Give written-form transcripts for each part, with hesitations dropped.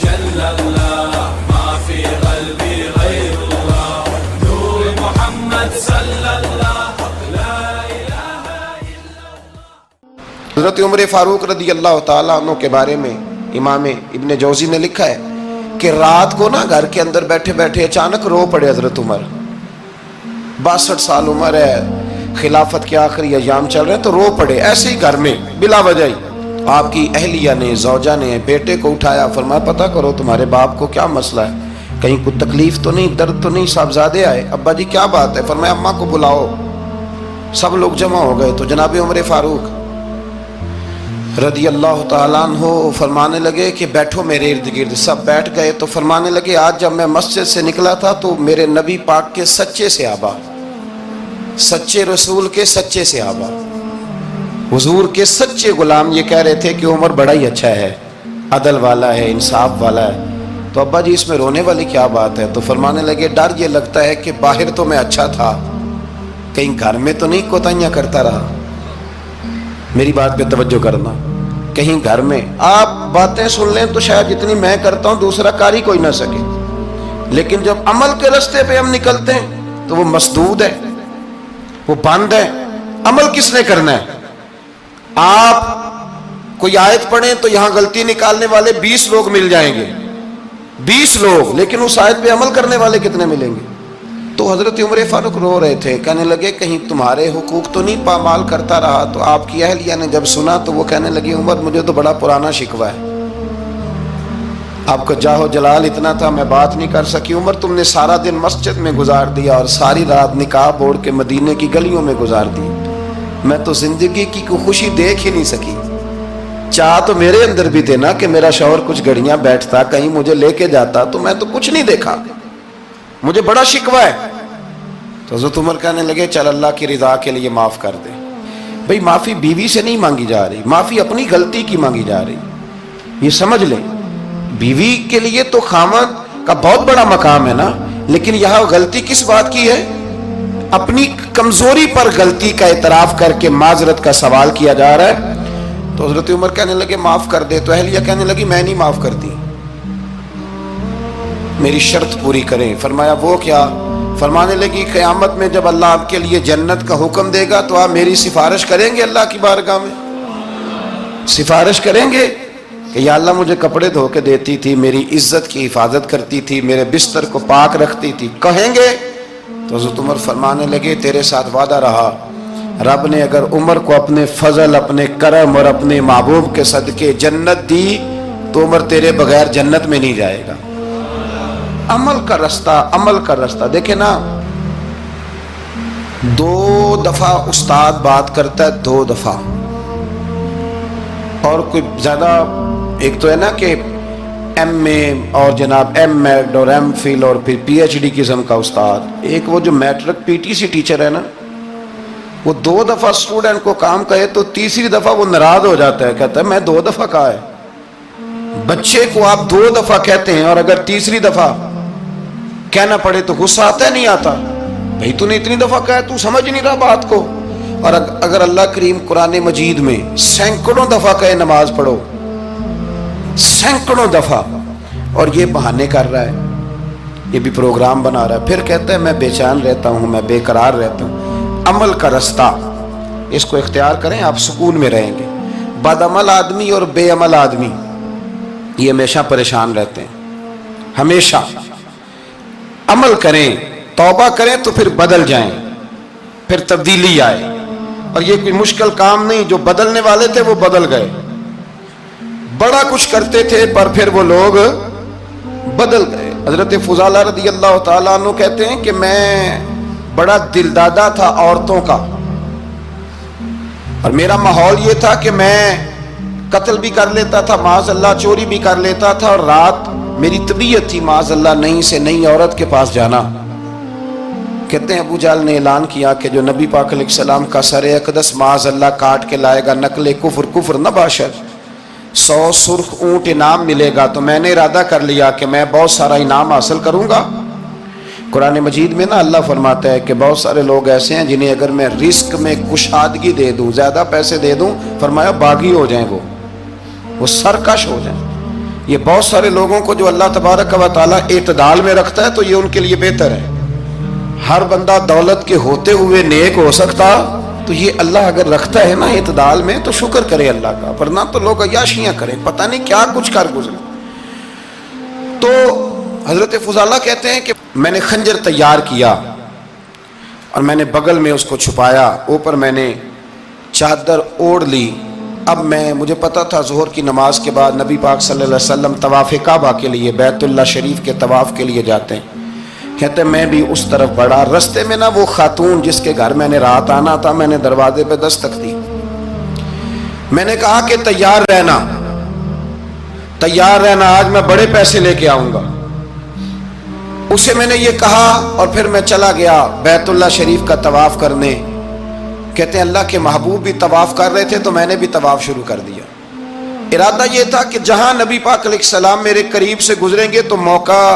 جل اللہ ما فی قلبی غیر اللہ نور محمد صلی اللہ لا الہ الا اللہ۔ حضرت عمر فاروق رضی اللہ تعالیٰ عنہ کے بارے میں امام ابن جوزی نے لکھا ہے کہ رات کو نا گھر کے اندر بیٹھے بیٹھے اچانک رو پڑے حضرت عمر۔ 62 سال عمر ہے، خلافت کے آخری ایام چل رہے ہیں، تو رو پڑے ایسے ہی گھر میں بلا وجہ ہی۔ آپ کی اہلیہ نے، زوجہ نے بیٹے کو اٹھایا، فرمایا پتہ کرو تمہارے باپ کو کیا مسئلہ ہے، کہیں کوئی تکلیف تو نہیں، درد تو نہیں، صاحبزادے آئے؟ ابا جی کیا بات ہے؟ فرمایا اماں کو بلاؤ۔ سب لوگ جمع ہو گئے تو جناب عمر فاروق رضی اللہ تعالیٰ عنہ فرمانے لگے کہ بیٹھو میرے ارد گرد۔ سب بیٹھ گئے تو فرمانے لگے آج جب میں مسجد سے نکلا تھا تو میرے نبی پاک کے سچے صحابہ، سچے رسول کے سچے صحابہ، حضور کے سچے غلام یہ کہہ رہے تھے کہ عمر بڑا ہی اچھا ہے، عدل والا ہے، انصاف والا ہے۔ تو ابا جی اس میں رونے والی کیا بات ہے؟ تو فرمانے لگے ڈر یہ لگتا ہے کہ باہر تو میں اچھا تھا، کہیں گھر میں تو نہیں کوتاہیاں کرتا رہا۔ میری بات پہ توجہ کرنا، کہیں گھر میں آپ باتیں سن لیں تو شاید جتنی میں کرتا ہوں دوسرا کاری کوئی نہ سکے، لیکن جب عمل کے راستے پہ ہم نکلتے ہیں تو وہ مسدود ہے، وہ بند ہے۔ عمل کس نے کرنا ہے؟ آپ کوئی آیت پڑھیں تو یہاں غلطی نکالنے والے 20 لوگ مل جائیں گے، 20 لوگ، لیکن اس آیت پہ عمل کرنے والے کتنے ملیں گے؟ تو حضرت عمر فاروق رو رہے تھے، کہنے لگے کہیں تمہارے حقوق تو نہیں پامال کرتا رہا۔ تو آپ کی اہلیہ نے جب سنا تو وہ کہنے لگی عمر مجھے تو بڑا پرانا شکوہ ہے، آپ کا جاہ و جلال اتنا تھا میں بات نہیں کر سکی۔ عمر تم نے سارا دن مسجد میں گزار دیا اور ساری رات نقاب اوڑھ کے مدینے کی گلیوں میں گزار دی، میں تو زندگی کی کوئی خوشی دیکھ ہی نہیں سکی۔ چاہ تو میرے اندر بھی تھے نا کہ میرا شوہر کچھ گھڑیاں بیٹھتا، کہیں مجھے لے کے جاتا، تو میں تو کچھ نہیں دیکھا، مجھے بڑا شکوہ ہے۔ تو حضرت عمر کہنے لگے چل اللہ کی رضا کے لیے معاف کر دے۔ بھئی معافی بیوی سے نہیں مانگی جا رہی، معافی اپنی غلطی کی مانگی جا رہی، یہ سمجھ لیں۔ بیوی کے لیے تو خامد کا بہت بڑا مقام ہے نا، لیکن یہاں غلطی کس بات کی ہے؟ اپنی کمزوری پر غلطی کا اعتراف کر کے معذرت کا سوال کیا جا رہا ہے۔ تو حضرت عمر کہنے لگے معاف کر دے، تو اہلیہ کہنے لگی میں نہیں معاف کرتی، میری شرط پوری کریں۔ فرمایا وہ کیا؟ فرمانے لگی قیامت میں جب اللہ آپ کے لیے جنت کا حکم دے گا تو آپ میری سفارش کریں گے اللہ کی بارگاہ میں؟ سفارش کریں گے کہ یا اللہ مجھے کپڑے دھو کے دیتی تھی، میری عزت کی حفاظت کرتی تھی، میرے بستر کو پاک رکھتی تھی، کہیں گے؟ تو حضرت عمر فرمانے لگے تیرے ساتھ وعدہ رہا، رب نے اگر عمر کو اپنے فضل، اپنے کرم اور اپنے محبوب کے صدقے جنت دی تو عمر تیرے بغیر جنت میں نہیں جائے گا۔ عمل کا رستہ، عمل کا رستہ دیکھیں نا، 2 دفعہ استاد بات کرتا ہے، 2 دفعہ، اور کوئی زیادہ، ایک تو ہے نا کہ ایم اے اور جناب ایم ایڈ اور ایم فل اور پھر پی ایچ ڈی قسم کا استاد، ایک وہ جو matric P T C teacher ہے نا، وہ 2 دفعہ اسٹوڈنٹ کو کام کہے تو تیسری دفعہ وہ ناراض ہو جاتا ہے، کہتا ہے میں 2 دفعہ کہا ہے۔ بچے کو آپ 2 دفعہ کہتے ہیں اور اگر تیسری دفعہ کہنا پڑے تو غصہ آتا ہے نہیں آتا؟ بھئی تو نے اتنی دفعہ کہا ہے، تو سمجھ نہیں رہا بات کو۔ اور اگر اللہ کریم قرآن مجید میں سینکڑوں دفعہ کہے نماز پڑھو، سینکڑوں دفعہ، اور یہ بہانے کر رہا ہے، یہ بھی پروگرام بنا رہا ہے، پھر کہتا ہے میں بے چین رہتا ہوں، میں بے قرار رہتا ہوں۔ عمل کا رستہ اس کو اختیار کریں، آپ سکون میں رہیں گے۔ بد عمل آدمی اور بے عمل آدمی یہ ہمیشہ پریشان رہتے ہیں، ہمیشہ۔ عمل کریں، توبہ کریں تو پھر بدل جائیں، پھر تبدیلی آئے، اور یہ کوئی مشکل کام نہیں، جو بدلنے والے تھے وہ بدل گئے، بڑا کچھ کرتے تھے پر پھر وہ لوگ بدل گئے۔ حضرت فضالہ رضی اللہ تعالیٰ عنہ کہتے ہیں کہ میں بڑا دلدادہ تھا عورتوں کا، اور میرا ماحول یہ تھا کہ میں قتل بھی کر لیتا تھا، معاذ اللہ چوری بھی کر لیتا تھا، اور رات میری طبیعت تھی معاذ اللہ نئی سے نئی عورت کے پاس جانا۔ کہتے ہیں ابو جہل نے اعلان کیا کہ جو نبی پاک علیہ السلام کا سر اقدس معاذ اللہ کاٹ کے لائے گا، نقل کفر، کفر نہ باشد، 100 سرخ اونٹ انعام ملے گا۔ تو میں نے ارادہ کر لیا کہ میں بہت سارا انعام حاصل کروں گا۔ قرآن مجید میں نا اللہ فرماتا ہے کہ بہت سارے لوگ ایسے ہیں جنہیں اگر میں رزق میں کشادگی دے دوں، زیادہ پیسے دے دوں، فرمایا باغی ہو جائیں، وہ سرکش ہو جائیں۔ یہ بہت سارے لوگوں کو جو اللہ تبارک و تعالیٰ اعتدال میں رکھتا ہے تو یہ ان کے لیے بہتر ہے. ہر بندہ دولت کے ہوتے ہوئے نیک ہو سکتا، تو یہ اللہ اگر رکھتا ہے نا اعتدال میں تو شکر کرے اللہ کا، ورنہ تو لوگ عیاشیاں کریں، پتہ نہیں کیا کچھ کر گزرے. تو حضرت فضالہ کہتے ہیں کہ میں نے خنجر تیار کیا اور میں نے بغل میں اس کو چھپایا، اوپر میں نے چادر اوڑھ لی. اب مجھے پتا تھا ظہر کی نماز کے بعد نبی پاک صلی اللہ علیہ وسلم طواف کعبہ کے لیے، بیت اللہ شریف کے طواف کے لیے جاتے ہیں. کہتے ہیں میں بھی اس طرف بڑھا. رستے میں نا وہ خاتون جس کے گھر میں نے رات آنا تھا، میں نے دروازے پہ دستک دی. میں نے کہا کہ تیار رہنا، تیار رہنا، آج میں بڑے پیسے لے کے آؤں گا. اسے میں نے یہ کہا اور پھر میں چلا گیا بیت اللہ شریف کا طواف کرنے. کہتے ہیں اللہ کے محبوب بھی طواف کر رہے تھے تو میں نے بھی طواف شروع کر دیا. ارادہ یہ تھا کہ جہاں نبی پاک علیہ السلام میرے قریب سے گزریں گے تو موقع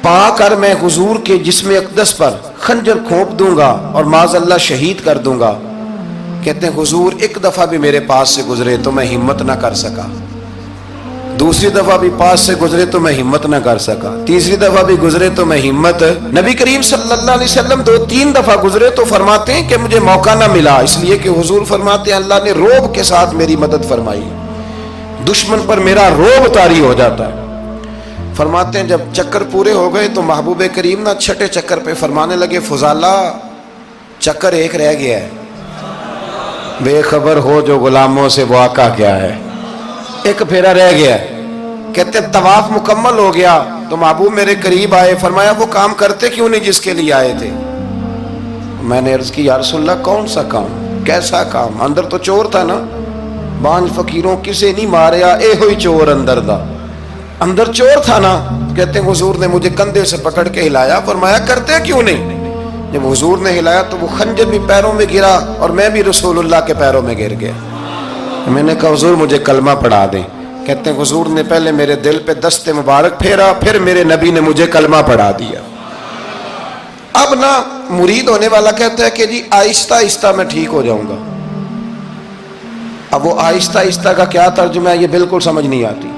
پا کر میں حضور کے جسم اقدس پر خنجر کھونپ دوں گا اور معاذ اللہ شہید کر دوں گا. کہتے ہیں حضور ایک دفعہ بھی میرے پاس سے گزرے تو میں ہمت نہ کر سکا، دوسری دفعہ بھی پاس سے گزرے تو میں ہمت نہ کر سکا، تیسری دفعہ بھی گزرے تو میں ہمت. نبی کریم صلی اللہ علیہ وسلم 2-3 دفعہ گزرے تو فرماتے ہیں کہ مجھے موقع نہ ملا، اس لیے کہ حضور فرماتے ہیں اللہ نے روب کے ساتھ میری مدد فرمائی، دشمن پر میرا روب طاری ہو جاتا ہے. فرماتے ہیں جب چکر پورے ہو گئے تو محبوب کریم نہ چھٹے چکر پہ فرمانے لگے فضالہ چکر ایک رہ گیا ہے، بے خبر ہو جو غلاموں سے وہ آقا کیا ہے، ایک پھیرا رہ گیا. کہتے طواف مکمل ہو گیا تو محبوب میرے قریب آئے، فرمایا وہ کام کرتے کیوں نہیں جس کے لیے آئے تھے. میں نے عرض کی یا رسول اللہ کون سا کام، کیسا کام؟ اندر تو چور تھا نا، بانج فقیروں کسے نہیں ماریا اے ہوئی چور اندر دا، اندر چور تھا نا. کہتے ہیں حضور نے مجھے کندھے سے پکڑ کے ہلایا، فرمایا کرتے کیوں نہیں؟ جب حضور نے ہلایا تو وہ خنجر بھی پیروں میں گرا اور میں بھی رسول اللہ کے پیروں میں گر گیا. میں نے کہا حضور مجھے کلمہ پڑھا دیں. کہتے ہیں حضور نے پہلے میرے دل پہ دست مبارک پھیرا، پھر میرے نبی نے مجھے کلمہ پڑھا دیا. اب نا مرید ہونے والا کہتا ہے کہ جی آہستہ آہستہ میں ٹھیک ہو جاؤں گا. اب وہ آہستہ آہستہ کا کیا ترجمہ ہے یہ بالکل سمجھ نہیں آتی.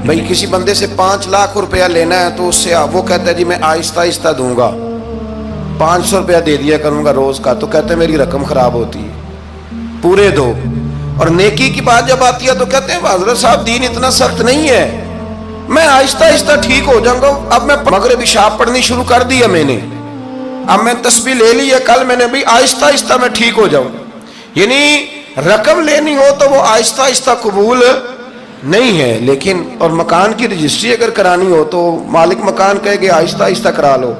بھئی کسی بندے سے 5 لاکھ روپیہ لینا ہے تو اس سے وہ کہتا ہے جی میں آہستہ آہستہ دوں گا، 500 روپیہ دے دیا کروں گا روز کا، تو کہتے ہیں میری رقم خراب ہوتی ہے، پورے دو. اور نیکی کی بات جب آتی ہے تو کہتے ہیں حضرت صاحب دین اتنا سخت نہیں ہے، میں آہستہ آہستہ ٹھیک ہو جاؤں گا. اب میں مغرب عشاء پڑھنی شروع کر دی ہے میں نے، اب میں تسبیح لے لی ہے، کل میں نے بھی آہستہ آہستہ میں ٹھیک ہو جاؤں. یعنی رقم لینی ہو تو وہ آہستہ آہستہ قبول نہیں ہے. لیکن اور مکان کی رجسٹری اگر کرانی ہو تو مالک مکان کہے کہ آہستہ آہستہ کرا لو.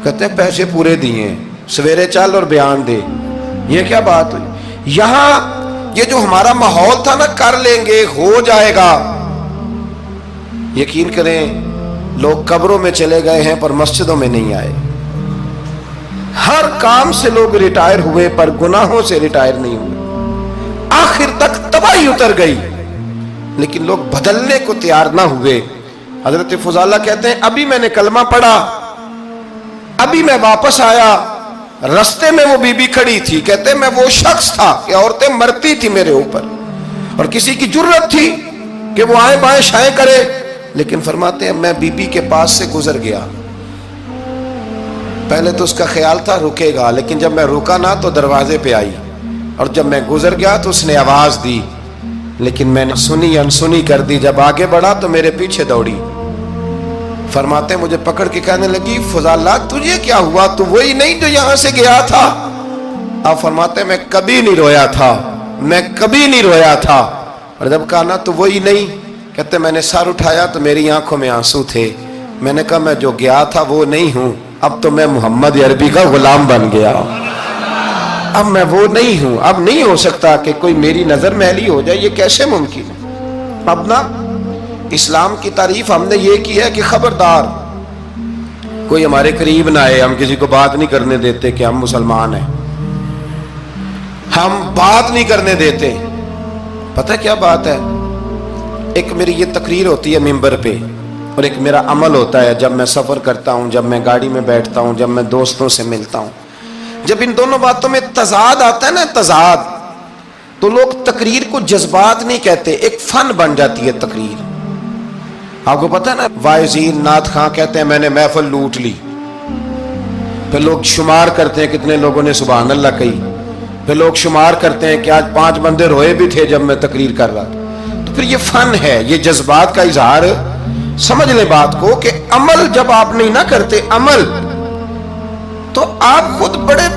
کہتے ہیں پیسے پورے دیے، سویرے چل اور بیان دے. یہ کیا بات ہوئی؟ یہاں یہ جو ہمارا ماحول تھا نا کر لیں گے ہو جائے گا، یقین کریں لوگ قبروں میں چلے گئے ہیں پر مسجدوں میں نہیں آئے. ہر کام سے لوگ ریٹائر ہوئے پر گناہوں سے ریٹائر نہیں ہوئے. آخر تک تباہی اتر گئی لیکن لوگ بدلنے کو تیار نہ ہوئے. حضرت فضالہ کہتے ہیں ابھی میں نے کلمہ پڑھا، ابھی میں واپس آیا، رستے میں وہ بی بی کھڑی تھی. کہتے ہیں میں وہ شخص تھا کہ عورتیں مرتی تھی میرے اوپر اور کسی کی جرت تھی کہ وہ آئیں بائیں شائیں کرے، لیکن فرماتے ہیں میں بی بی کے پاس سے گزر گیا. پہلے تو اس کا خیال تھا رکے گا، لیکن جب میں رکا نہ تو دروازے پہ آئی، اور جب میں گزر گیا تو اس نے آواز دی، لیکن میں نے سنی انسنی کر دی. جب آگے بڑھا تو میرے پیچھے دوڑی. فرماتے ہیں مجھے پکڑ کے کہنے لگی فضالہ تجھے کیا ہوا، تو وہی نہیں جو یہاں سے گیا تھا؟ آپ فرماتے ہیں میں کبھی نہیں رویا تھا، میں کبھی نہیں رویا تھا. اور جب کہا نا تو وہی نہیں، کہتے میں نے سر اٹھایا تو میری آنکھوں میں آنسو تھے. میں نے کہا میں جو گیا تھا وہ نہیں ہوں، اب تو میں محمد عربی کا غلام بن گیا، اب میں وہ نہیں ہوں. اب نہیں ہو سکتا کہ کوئی میری نظر میلی ہو جائے، یہ کیسے ممکن ہے؟ اب نا اسلام کی تعریف ہم نے یہ کی ہے کہ خبردار کوئی ہمارے قریب نہ آئے، ہم کسی کو بات نہیں کرنے دیتے کہ ہم مسلمان ہیں، ہم بات نہیں کرنے دیتے. پتہ کیا بات ہے؟ ایک میری یہ تقریر ہوتی ہے ممبر پہ، اور ایک میرا عمل ہوتا ہے جب میں سفر کرتا ہوں، جب میں گاڑی میں بیٹھتا ہوں، جب میں دوستوں سے ملتا ہوں. جب ان دونوں باتوں میں تضاد آتا ہے نا، تضاد، تو لوگ تقریر کو جذبات نہیں کہتے، ایک فن بن جاتی ہے تقریر. آپ کو پتہ ہے نا، واعظین نعت خواں کہتے ہیں میں نے محفل لوٹ لی، پھر لوگ شمار کرتے ہیں کتنے لوگوں نے سبحان اللہ کہی، پھر لوگ شمار کرتے ہیں کہ آج 5 بندے روئے بھی تھے جب میں تقریر کر رہا تھا. تو پھر یہ فن ہے، یہ جذبات کا اظہار. سمجھ لیں بات کو کہ عمل جب آپ نہیں نہ کرتے عمل، تو آپ خود بڑے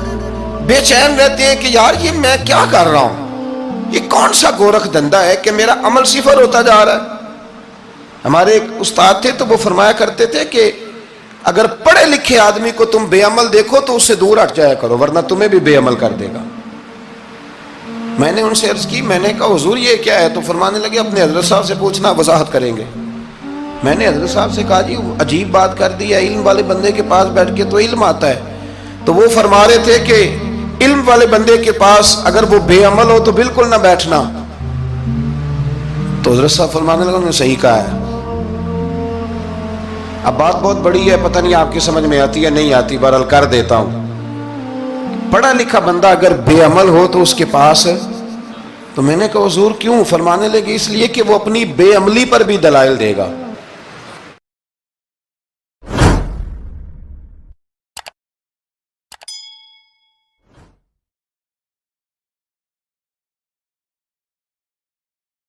بے چین رہتے ہیں کہ یار یہ میں کیا کر رہا ہوں، یہ کون سا گورکھ دھندا ہے کہ میرا عمل صفر ہوتا جا رہا ہے. ہمارے ایک استاد تھے تو وہ فرمایا کرتے تھے کہ اگر پڑھے لکھے آدمی کو تم بے عمل دیکھو تو اس سے دور ہٹ جایا کرو، ورنہ تمہیں بھی بے عمل کر دے گا. میں نے ان سے عرض کی، میں نے کہا حضور یہ کیا ہے؟ تو فرمانے لگے اپنے حضرت صاحب سے پوچھنا، وضاحت کریں گے. میں نے حضرت صاحب سے کہا جی عجیب بات کر دی ہے، علم والے بندے کے پاس بیٹھ کے تو علم آتا ہے. تو وہ فرما رہے تھے کہ علم والے بندے کے پاس اگر وہ بے عمل ہو تو بالکل نہ بیٹھنا. تو حضرت صاحب فرمانے لگا انہوں نے صحیح کہا ہے. اب بات بہت بڑی ہے، پتہ نہیں آپ کی سمجھ میں آتی ہے نہیں آتی، بہرحال کر دیتا ہوں. پڑھا لکھا بندہ اگر بے عمل ہو تو اس کے پاس، تو میں نے کہا حضور کیوں؟ فرمانے لگے اس لیے کہ وہ اپنی بے عملی پر بھی دلائل دے گا.